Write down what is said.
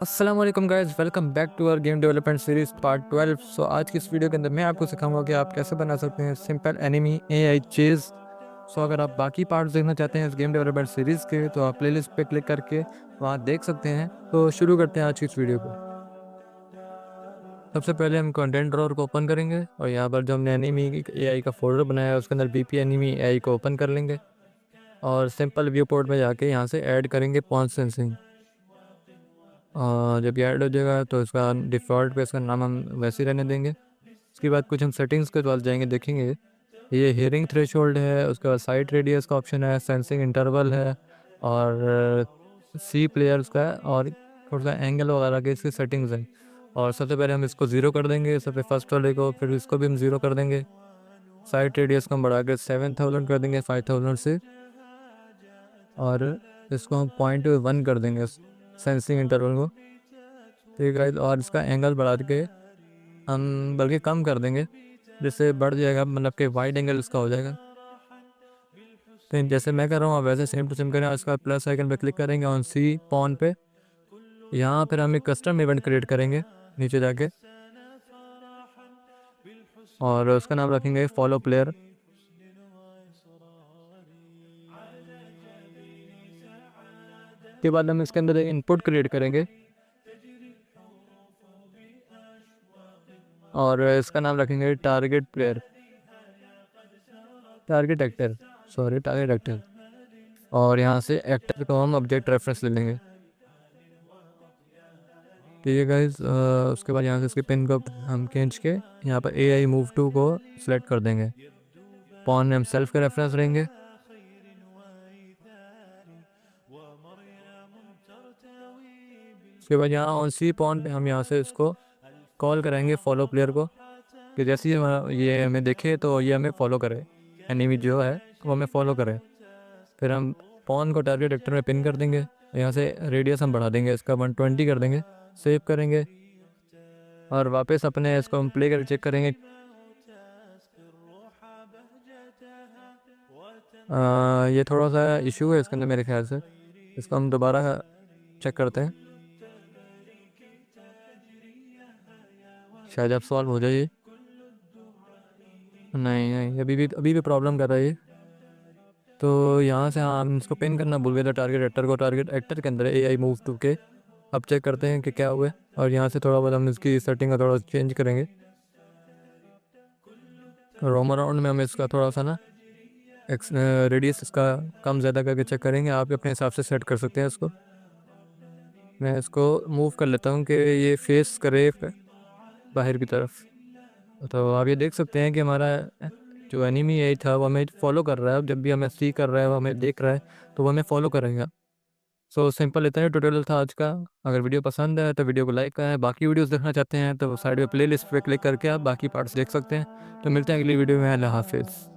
अस्सलाम वालेकुम guys, welcome back to our game development series part 12। सो आज की इस वीडियो के अंदर मैं आपको सिखाऊंगा कि आप कैसे बना सकते हैं सिंपल एनिमी एआई चेज। सो अगर आप बाकी पार्ट्स देखना चाहते हैं इस गेम डेवलपमेंट सीरीज के तो आप प्लेलिस्ट पे क्लिक करके वहाँ देख सकते हैं। तो शुरू करते हैं आज की इस वीडियो को। सबसे पहले हम कंटेंट ड्रॉअर को ओपन करेंगे और यहाँ पर जो हमने एनिमी एआई का फोल्डर बनाया है उसके अंदर बीपी एनिमी एआई को ओपन कर लेंगे और सिंपल व्यू पोर्ट में जाके यहाँ से ऐड करेंगे पॉन सेंसिंग। जब ये ऐड हो जाएगा तो इसका डिफ़ॉल्ट पे इसका नाम हम वैसे ही रहने देंगे। उसके बाद कुछ हम सेटिंग्स के पास जाएंगे, देखेंगे ये हियरिंग थ्रेशोल्ड है, उसके बाद साइट रेडियस का ऑप्शन है, सेंसिंग इंटरवल है और सी प्लेयर्स का है और थोड़ा सा एंगल वगैरह के इसकी सेटिंग्स हैं। और सबसे पहले हम इसको ज़ीरो कर देंगे, सबसे फर्स्ट वाले को, फिर इसको भी हम ज़ीरो कर देंगे। साइट रेडियस को हम बढ़ा के 7000 कर देंगे 5000 से और इसको हम 0.1 कर देंगे सेंसिंग इंटरवल को। ठीक है, और इसका एंगल बढ़ा के हम बल्कि कम कर देंगे, जिससे बढ़ जाएगा, मतलब कि वाइड एंगल इसका हो जाएगा। तो जैसे मैं कर रहा हूँ आप वैसे सेम टू सेम करें। इसका प्लस आइकन पे क्लिक करेंगे ऑन सी पॉन पे, यहाँ फिर हम एक कस्टम इवेंट क्रिएट करेंगे नीचे जाके और उसका नाम रखेंगे फॉलो प्लेयर। के बाद हम इसके अंदर एक इनपुट क्रिएट करेंगे और इसका नाम रखेंगे target player, target actor, sorry target actor. और यहाँ से एक्टर को हम ऑब्जेक्ट रेफरेंस ले लेंगे। ठीक है गाइज, उसके बाद यहाँ से इसके पिन को हम खींच के यहाँ पर AI मूव टू को सिलेक्ट कर देंगे। पॉन हम सेल्फ के रेफरेंस लेंगे। उसके बाद यहाँ ऑन सी पॉन पे हम यहाँ से इसको कॉल कराएंगे फॉलो प्लेयर को, कि जैसे ये हमें देखे तो ये हमें फॉलो करे, एनिमी जो है वो हमें फॉलो करे। फिर हम पॉन को टारगेट एक्टर में पिन कर देंगे, यहाँ से रेडियस हम बढ़ा देंगे, इसका 120 कर देंगे, सेव करेंगे और वापस अपने इसको हम प्ले कर चेक करेंगे। ये थोड़ा सा इशू है इसके अंदर मेरे ख्याल से, इसको हम दोबारा चेक करते हैं, शायद अब सॉल्व हो जाए। नहीं नहीं, अभी भी प्रॉब्लम कर रहा है ये। तो यहाँ से हम इसको पिन करना भूल गए थे टारगेट एक्टर को, टारगेट एक्टर के अंदर AI मूव टू के। अब चेक करते हैं कि क्या हुआ है और यहाँ से थोड़ा बहुत हम इसकी सेटिंग का थोड़ा चेंज करेंगे। रोम अराउंड में हम इसका थोड़ा सा ना रेडियस इसका कम ज़्यादा करके चेक करेंगे, आप अपने हिसाब से सेट कर सकते हैं इसको। मैं इसको मूव कर लेता हूँ कि ये फेस करे बाहर की तरफ। तो आप ये देख सकते हैं कि हमारा जो एनिमी AI था वो हमें फॉलो कर रहा है। अब जब भी हमें सी कर रहा है, वो हमें देख रहा है, तो वो हमें फॉलो करेगा। सो सिंपल इतना ही ट्यूटोरियल था आज का। अगर वीडियो पसंद है तो वीडियो को लाइक करें, बाकी वीडियोस देखना चाहते हैं तो साइड में प्लेलिस्ट पे क्लिक करके आप बाकी पार्ट्स देख सकते हैं। तो मिलते हैं अगली वीडियो में। अल्लाह हाफिज़।